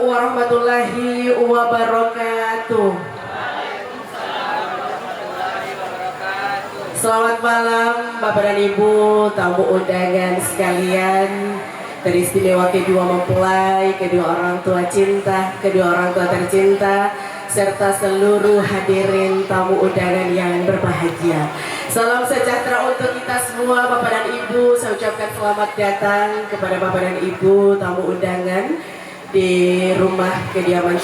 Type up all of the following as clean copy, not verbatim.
warahmatullahi wabarakatuh. Selamat malam Bapak dan Ibu, tamu undangan sekalian, teristimewa kedua mempelai, kedua orang tua cinta, kedua orang tua tercinta, serta seluruh hadirin tamu undangan yang berbahagia. Salam sejahtera untuk kita semua Bapak dan Ibu. Saya ucapkan selamat datang kepada Bapak dan Ibu tamu undangan di rumah kediaman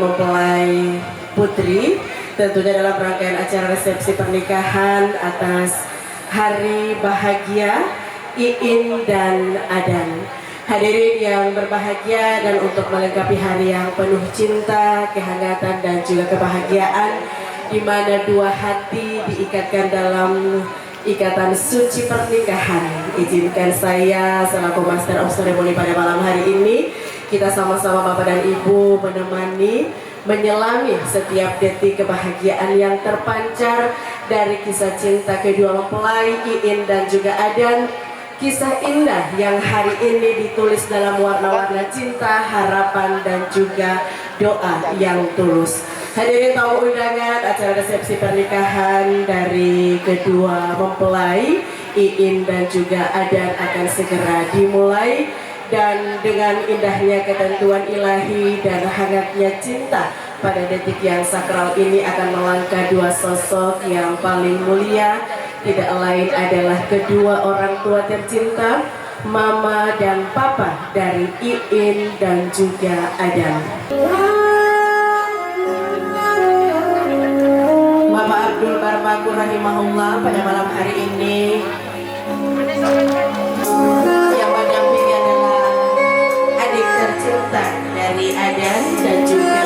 mempelai putri, tentunya dalam rangkaian acara resepsi pernikahan atas hari bahagia Iin dan Adan. Hadirin yang berbahagia, dan untuk melengkapi hari yang penuh cinta, kehangatan dan juga kebahagiaan, di mana dua hati diikatkan dalam ikatan suci pernikahan, izinkan saya selaku Master of Ceremony pada malam hari ini, kita sama-sama Bapak dan Ibu menemani, menyelami setiap detik kebahagiaan yang terpancar dari kisah cinta kedua mempelai Iin dan juga Adan. Kisah indah yang hari ini ditulis dalam warna-warna cinta, harapan dan juga doa yang tulus. Hadirin tamu undangan, acara resepsi pernikahan dari kedua mempelai Iin dan juga Adan akan segera dimulai, dan dengan indahnya ketentuan ilahi dan hangatnya cinta pada detik yang sakral ini akan melangkah dua sosok yang paling mulia, tidak lain adalah kedua orang tua tercinta, Mama dan Papa dari Iin dan juga Adan. Bapak Abdul Barbakur rahimahullah pada malam hari ini yang mendampingi adalah adik tercinta dari Adan dan juga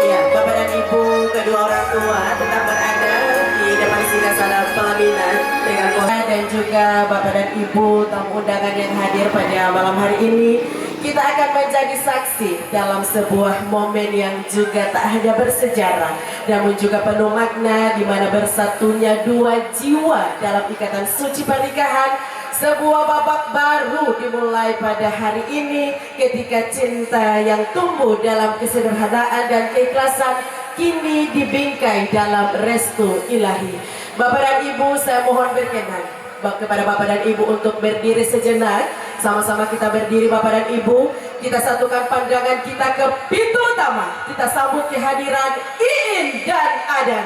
ya, Bapak dan Ibu kedua orang tua tetap berada di depan singgasana pelaminan dengan dan juga Bapak dan Ibu tamu undangan yang hadir pada malam hari ini. Kita akan menjadi saksi dalam sebuah momen yang juga tak hanya bersejarah, namun juga penuh makna, di mana bersatunya dua jiwa dalam ikatan suci pernikahan. Sebuah babak baru dimulai pada hari ini ketika cinta yang tumbuh dalam kesederhanaan dan keikhlasan kini dibingkai dalam restu ilahi. Bapak dan Ibu, saya mohon berkenan kepada Bapak dan Ibu untuk berdiri sejenak. Sama-sama kita berdiri Bapak dan Ibu. Kita satukan pandangan kita ke pintu utama. Kita sambut kehadiran Iin dan Adan.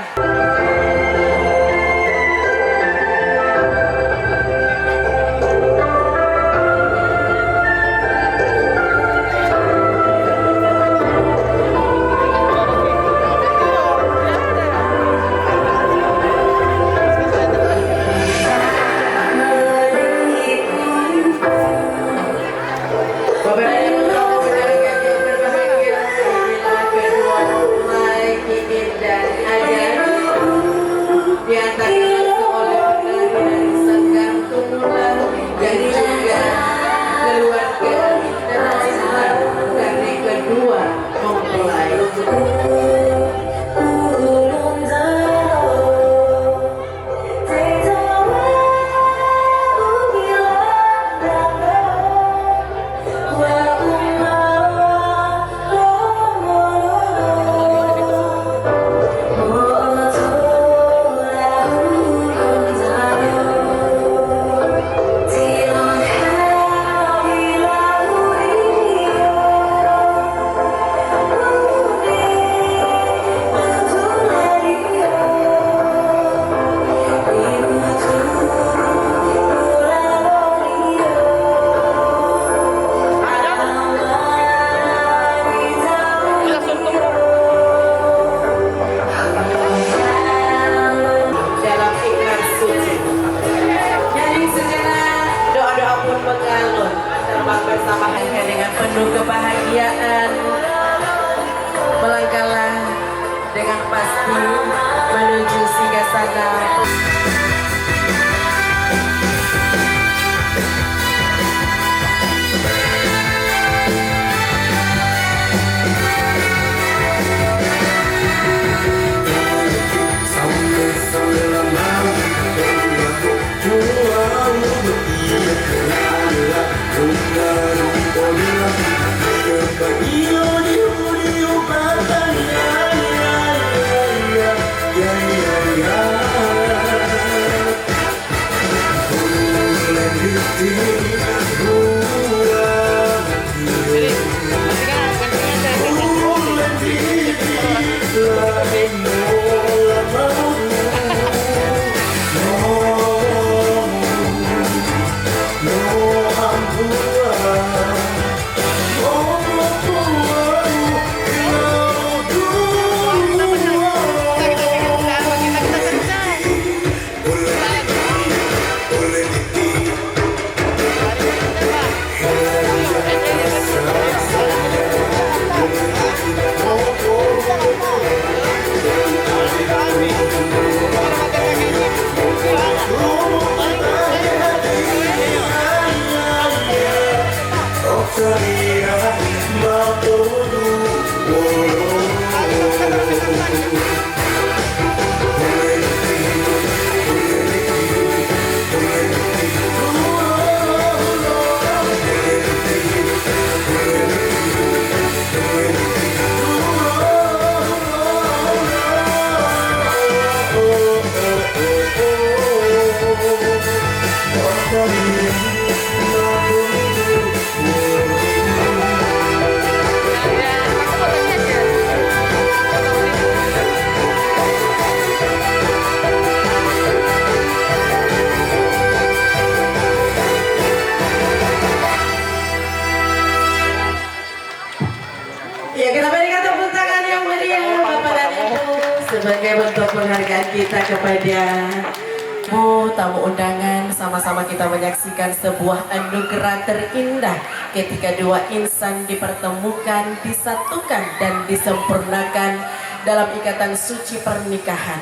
sama-sama hadir dengan penuh kebahagiaan. Melangkahlah dengan pasti menuju singgasana. Ya, kita berikan tepuk tangan yang meriah Bapak dan Ibu sebagai bentuk penghargaan kita kepada Bu tamu undangan. Sama-sama kita menyaksikan sebuah anugerah terindah ketika dua insan dipertemukan, disatukan dan disempurnakan dalam ikatan suci pernikahan.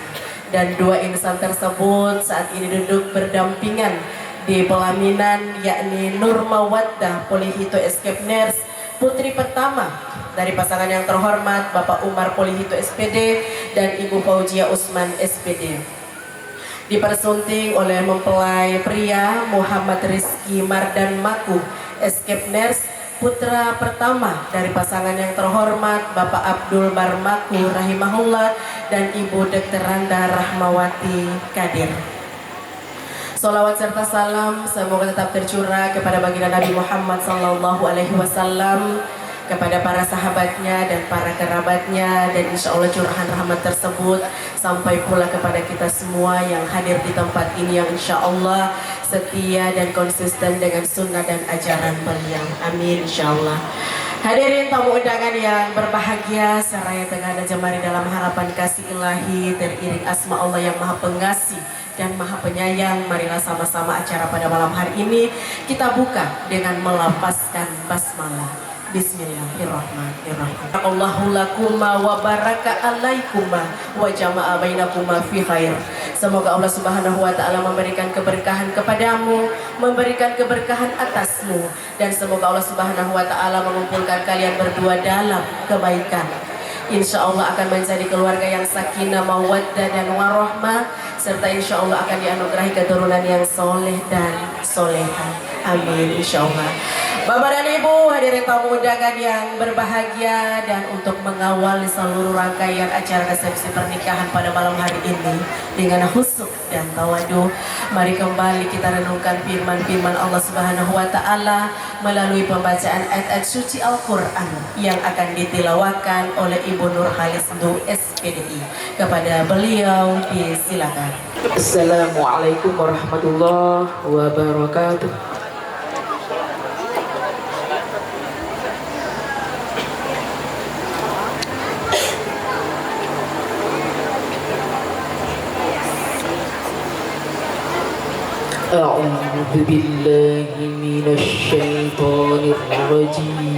Dan dua insan tersebut saat ini duduk berdampingan di pelaminan, yakni Nur Mawaddah Polyhito Escape Nurse, putri pertama dari pasangan yang terhormat Bapak Umar Polyhito SPD dan Ibu Fauzia Usman SPD. Dipersunting oleh mempelai pria Muhammad Rizky Mardan Maku Escape Nurse, putra pertama dari pasangan yang terhormat Bapak Abdul Barmaku rahimahullah dan Ibu Dr. Randa Rahmawati Kadir. Salawat serta salam semoga tetap tercurah kepada baginda Nabi Muhammad SAW, kepada para sahabatnya dan para kerabatnya, dan insya Allah curahan rahmat tersebut sampai pula kepada kita semua yang hadir di tempat ini yang insya Allah setia dan konsisten dengan sunnah dan ajaran beliau. Amin insya Allah. Hadirin tamu undangan yang berbahagia, seraya tengah dan jemari dalam harapan kasih ilahi teriring asma Allah yang maha pengasih dan maha penyayang. Marilah sama-sama acara pada malam hari ini kita buka dengan melafazkan basmalah. Bismillahirrahmanirrahim. Allahu lakuma wa baraka alaikuma wa jama'a bainakuma fi khair. Semoga Allah Subhanahu wa taala memberikan keberkahan kepadamu, memberikan keberkahan atasmu, dan semoga Allah Subhanahu wa taala mengumpulkan kalian berdua dalam kebaikan. Insya Allah akan menjadi keluarga yang sakinah, mawaddah dan warahmah, serta insya Allah akan dianugerahi keturunan yang soleh dan soleha. Amin insya Allah. Bapak dan Ibu, hadirin tamu undangan yang berbahagia, dan untuk mengawali seluruh rangkaian acara resepsi pernikahan pada malam hari ini dengan khusyuk dan tawadhu, mari kembali kita renungkan firman-firman Allah Subhanahu wa taala melalui pembacaan ayat-ayat suci Al-Qur'an yang akan ditilawakan oleh Ibu Nur Halisdu SPDI. Kepada beliau disilakan. Assalamualaikum warahmatullahi wabarakatuh. أعوذ بالله من الشيطان الرجيم.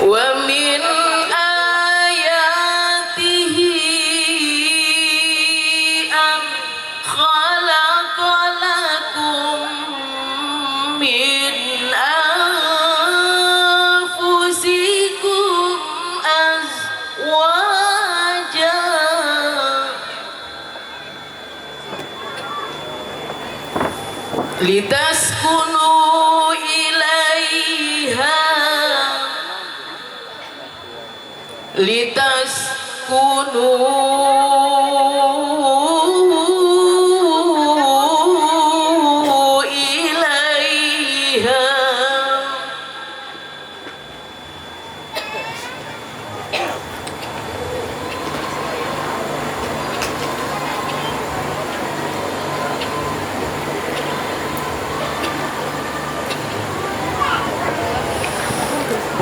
ومن آياته أن خلق لكم من أنفسكم أزواجا لتسكنوا إليها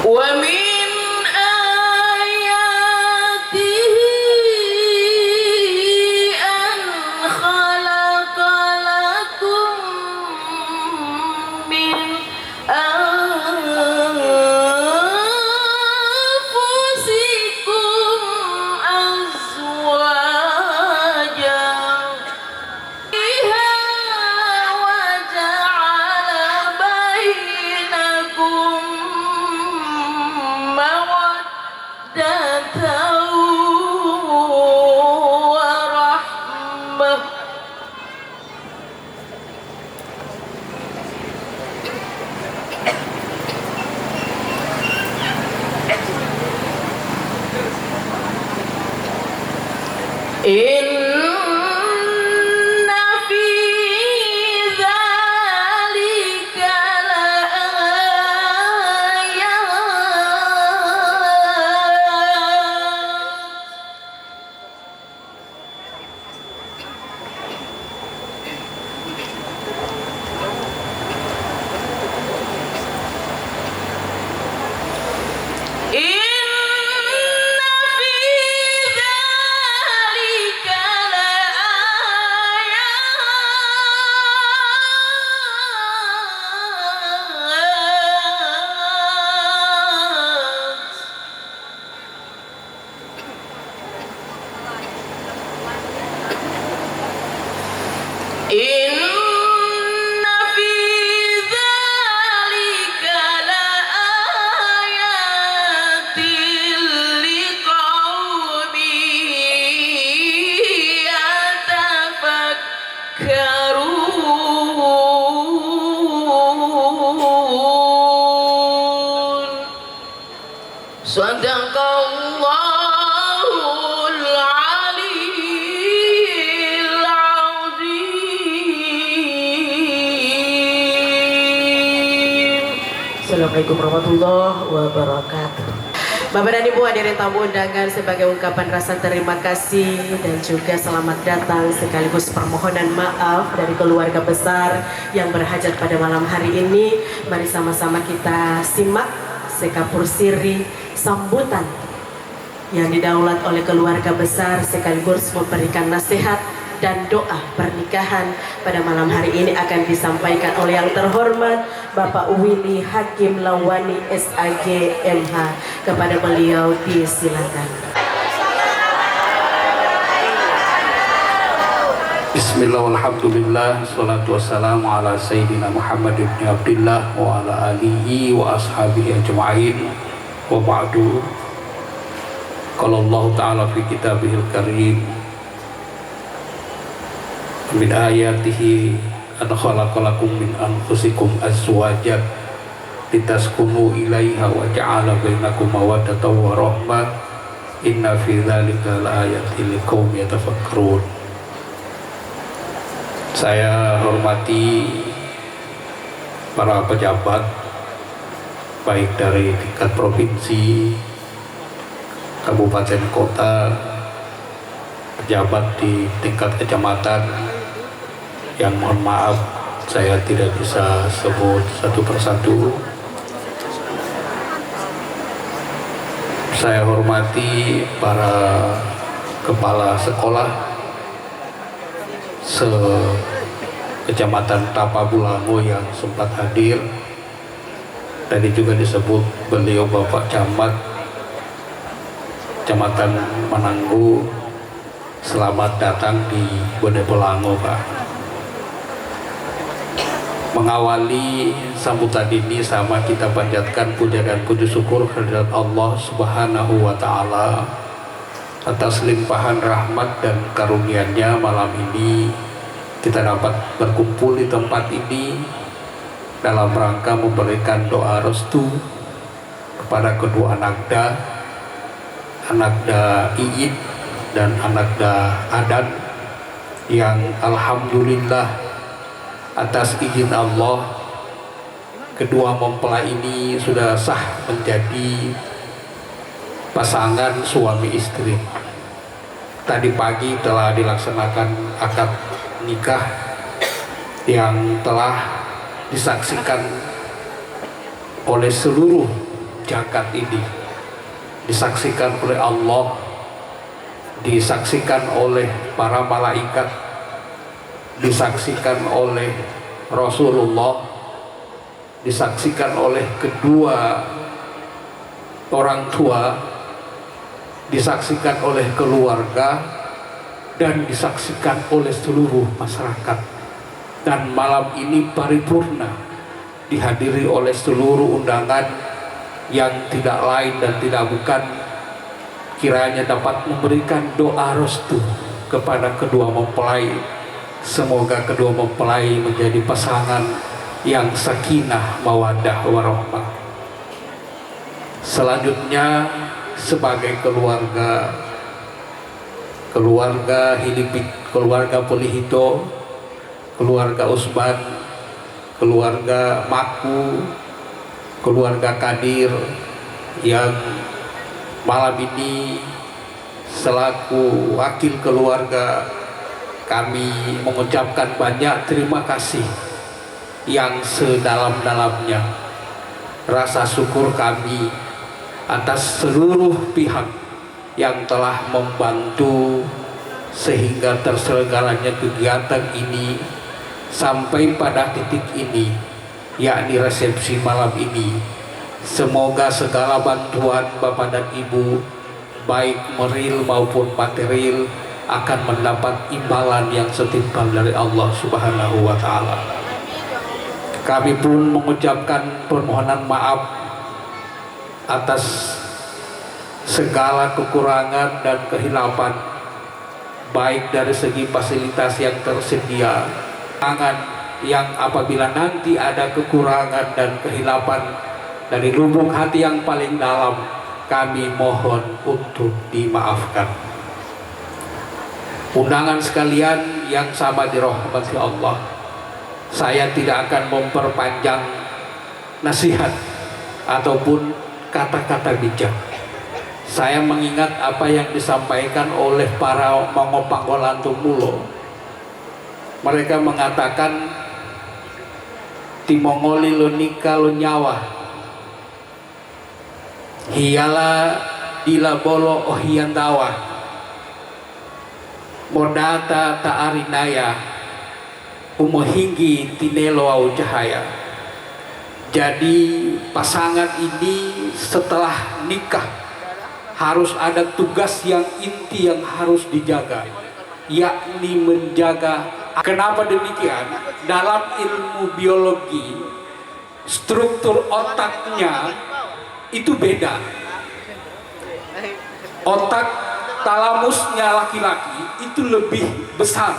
ومن آياته أن خلق لكم من أنفسكم أزواجا وجعل بينكم مودة ورحمة إن في ذلك إن في ذلك لآيات لقوم يتفكرون صدق الله العلي العظيم. Assalamualaikum warahmatullahi wabarakatuh. Bapak dan Ibu hadirin tamu undangan, sebagai ungkapan rasa terima kasih dan juga selamat datang sekaligus permohonan maaf dari keluarga besar yang berhajat pada malam hari ini, mari sama-sama kita simak sekapur siri sambutan yang didaulat oleh keluarga besar sekaligus memberikan nasihat dan doa pernikahan pada malam hari ini akan disampaikan oleh yang terhormat Bapak Willy Hakim Lawani SAG MH. Kepada beliau disilakan. Bismillah walhamdulillah salatu wassalamu ala sayyidina Muhammad ibn Abdullah wa ala alihi wa ashabihi ajma'in wa ba'du. Qala Allah ta'ala fi kitabihil karim min ayatihi an khalaqalakum min anfusikum azwajan litaskunu ilaiha wa ja'ala bainakum mawaddatan wa rahmah inna fi dzalika laayatin liqaumin yatafakkarun. Saya hormati para pejabat baik dari tingkat provinsi, kabupaten kota, pejabat di tingkat kecamatan yang mohon maaf saya tidak bisa sebut satu persatu. Saya hormati para kepala sekolah Kecamatan Tapabulango yang sempat hadir. Tadi juga disebut beliau Bapak Camat Kecamatan Mananggu. Selamat datang di Bonepolango, Pak. Mengawali sambutan ini sama kita panjatkan puja dan puji syukur kehadirat Allah Subhanahu wa Ta'ala atas limpahan rahmat dan karunia-Nya. Malam ini kita dapat berkumpul di tempat ini dalam rangka memberikan doa restu kepada kedua anakda Iid dan anakda Adan yang alhamdulillah atas izin Allah kedua mempelai ini sudah sah menjadi pasangan suami istri. Tadi pagi telah dilaksanakan akad nikah yang telah disaksikan oleh seluruh jagat ini, disaksikan oleh Allah, disaksikan oleh para malaikat, disaksikan oleh Rasulullah, disaksikan oleh kedua orang tua, disaksikan oleh keluarga, dan disaksikan oleh seluruh masyarakat. Dan malam ini paripurna dihadiri oleh seluruh undangan yang tidak lain dan tidak bukan kiranya dapat memberikan doa restu kepada kedua mempelai. Semoga kedua mempelai menjadi pasangan yang sakinah mawaddah warahmah. Selanjutnya sebagai keluarga Hilipit, keluarga Polihito, keluarga Usman, keluarga Maku, keluarga Kadir yang malam ini selaku wakil keluarga kami mengucapkan banyak terima kasih yang sedalam-dalamnya rasa syukur kami atas seluruh pihak yang telah membantu sehingga terselenggaranya kegiatan ini sampai pada titik ini, yakni resepsi malam ini. Semoga segala bantuan Bapak dan Ibu baik moral maupun material akan mendapat imbalan yang setimpal dari Allah Subhanahu wa Ta'ala. Kami pun mengucapkan permohonan maaf atas segala kekurangan dan kehilapan baik dari segi fasilitas yang tersedia, yang apabila nanti ada kekurangan dan kehilapan dari lubuk hati yang paling dalam, kami mohon untuk dimaafkan. Undangan sekalian yang sama dirahmati Allah, saya tidak akan memperpanjang nasihat ataupun kata-kata bijak. Saya mengingat apa yang disampaikan oleh para Mangopanggolantung Mulo. Mereka mengatakan timongoli lo nikah lo nyawa, hiyala dila bolo ohian dawa, modata ta'arinaya umohinggi tinelo au cahaya. Jadi pasangan ini setelah nikah harus ada tugas yang inti yang harus dijaga, yakni menjaga. Kenapa demikian? Dalam ilmu biologi, struktur otaknya itu beda. Otak talamusnya laki-laki itu lebih besar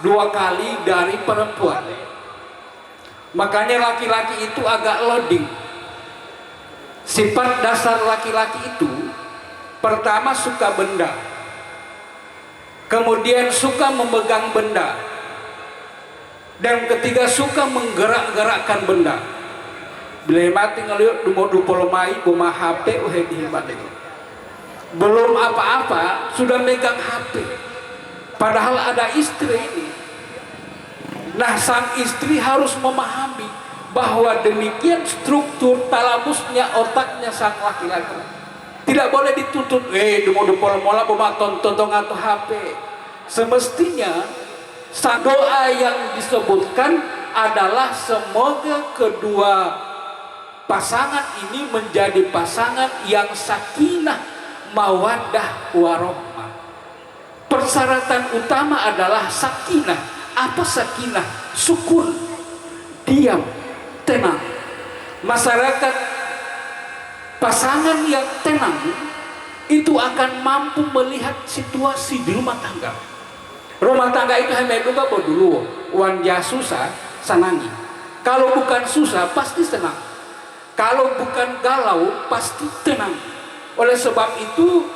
2 kali dari perempuan. Makanya laki-laki itu agak loading. Sifat dasar laki-laki itu pertama suka benda, kemudian suka memegang benda, dan ketiga suka menggerak-gerakkan benda. Bila mati ngelihat dumur mai buma HP belum apa-apa sudah megang HP, padahal ada istri ini. Nah, sang istri harus memahami bahwa demikian struktur talamusnya, otaknya sang laki-laki. Tidak boleh dituntut, dumur mola buma tonton atau HP. Semestinya sang doa yang disebutkan adalah semoga kedua pasangan ini menjadi pasangan yang sakinah, mawaddah, warohmah. Persyaratan utama adalah sakinah. Apa sakinah? Sukun, diam, tenang. Masyarakat pasangan yang tenang itu akan mampu melihat situasi di rumah tangga. Rumah tangga itu hanya juga dulu wanja susah sanangi. Kalau bukan susah pasti senang. Kalau bukan galau pasti tenang. Oleh sebab itu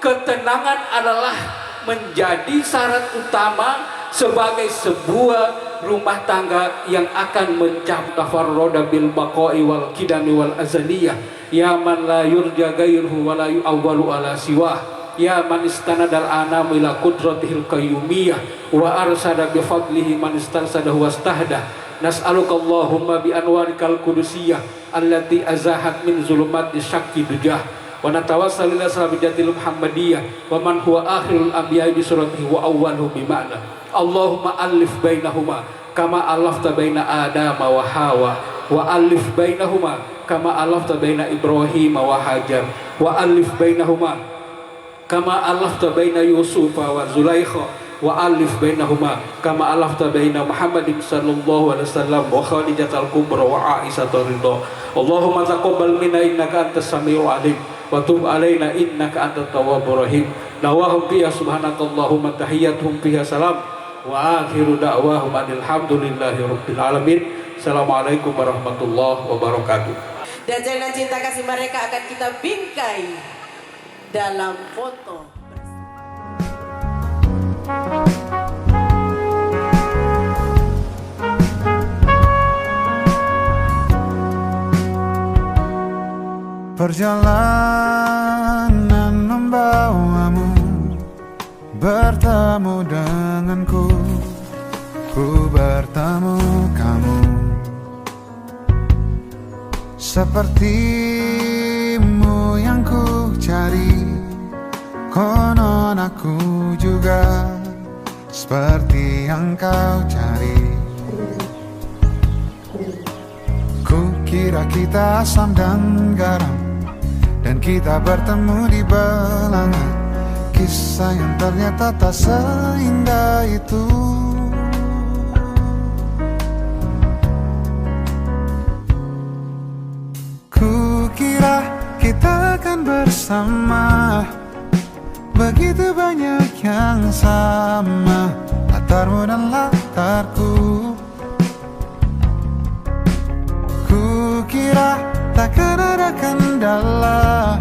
ketenangan adalah menjadi syarat utama sebagai sebuah rumah tangga yang akan mencapai tafarroda bil baqai wal qidami wal azaliyah, ya man la yurja ghairuhu wa la yu'awwalu ala siwah, ya man istanadal anam ila qudratihil qayyumiyah wa arsada bi fadlihi man istarsadahu wastahdah. Nas'aluka Allahumma bi anwarikal qudusiyah allati azahat min zulumati syakki dujah, wa natawassalu ila sahabijatil muhammadiyah wa man huwa akhirul anbiya'i bi suratihi wa awwaluhu bi ma'na. Allahumma alif bainahuma kama alafta baina Adam wa Hawa, wa alif bainahuma kama alafta baina Ibrahim wa Hajar, wa alif bainahuma kama alafta baina Yusuf wa Zulaikha, wa alif bainahuma kama alafta baina Muhammadin sallallahu alaihi wasallam wa Khadijatul Kubra wa Aisyah ridha. Allahumma taqabbal minna innaka antas samiul alim wa tub alaina innaka antat tawwabur rahim. Nawahum fiha subhanakallahumma tahiyyatuhum fiha salam wa akhiru da'wahum alhamdulillahi rabbil alamin. Assalamualaikum warahmatullahi wabarakatuh. Dan jalinan cinta kasih mereka akan kita bingkai dalam foto. Perjalanan membawamu bertemu denganku, ku bertemu kamu. Sepertimu yang ku cari, konon aku juga seperti yang kau cari. Ku kira kita asam dan garam, dan kita bertemu di belanga. Kisah yang ternyata tak seindah itu. Ku kira kita akan bersama, begitu banyak yang sama, latarmu dan latarku. Ku kira takkan ada kendala,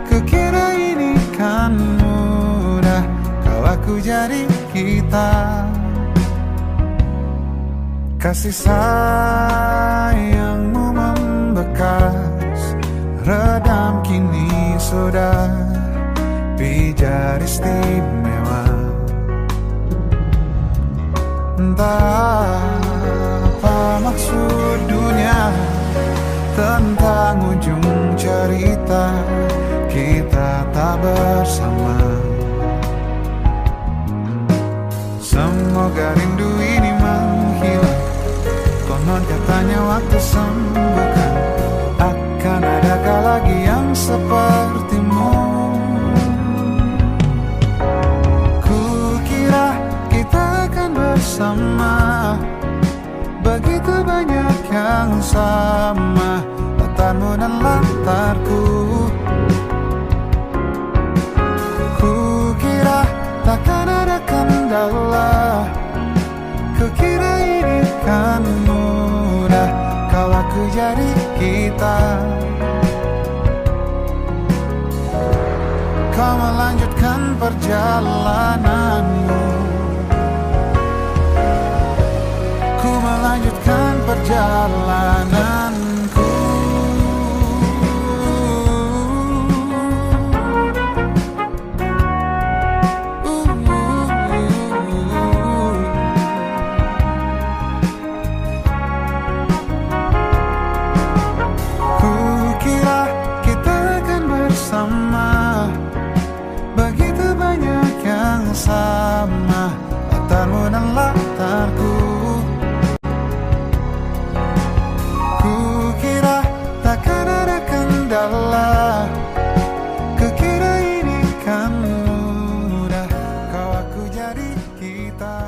kukira ini kan mudah, kau aku jadi kita. Kasih sayangmu membekas, redam kini sudah pijar istimewa. Entah apa maksud dunia tentang ujung cerita kita tak bersama. Semoga rindu ini menghilang, konon katanya waktu sembuhkan. Akan adakah lagi yang sepertimu? Ku yang sama, latarmu dan latarku. Kukira takkan ada kendala, kukira ini kan mudah, kau aku jadi kita. Kau melanjutkan perjalananmu, ku melanjutkan perjalananku. Kukira kita akan bersama, begitu banyak yang sama, latarmu dan latarku. Kukira takkan ada kendala, kukira ini kan mudah, kau aku jadi kita.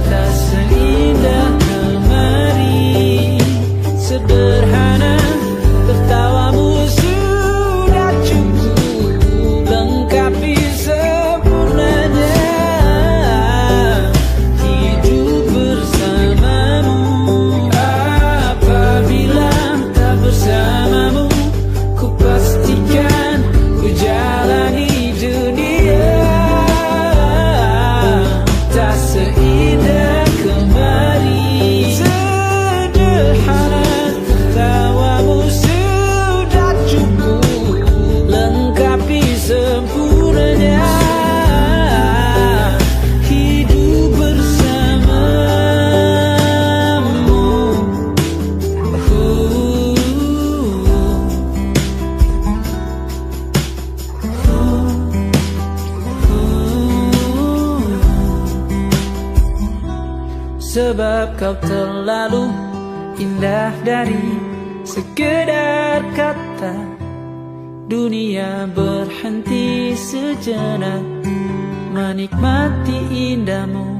Tak seindah kemari, sederhana tertawamu sudah cukup lengkapi sempurnanya hidup bersamamu. Apabila tak bersamamu, ku pastikan ku jalani dunia. Tak seindah kemari, sederhana tertawamu sudah cukup lengkapi sempurnanya hidup bersamamu. Sebab kau terlalu indah dari sekedar kata. Dunia berhenti sejenak menikmati indahmu.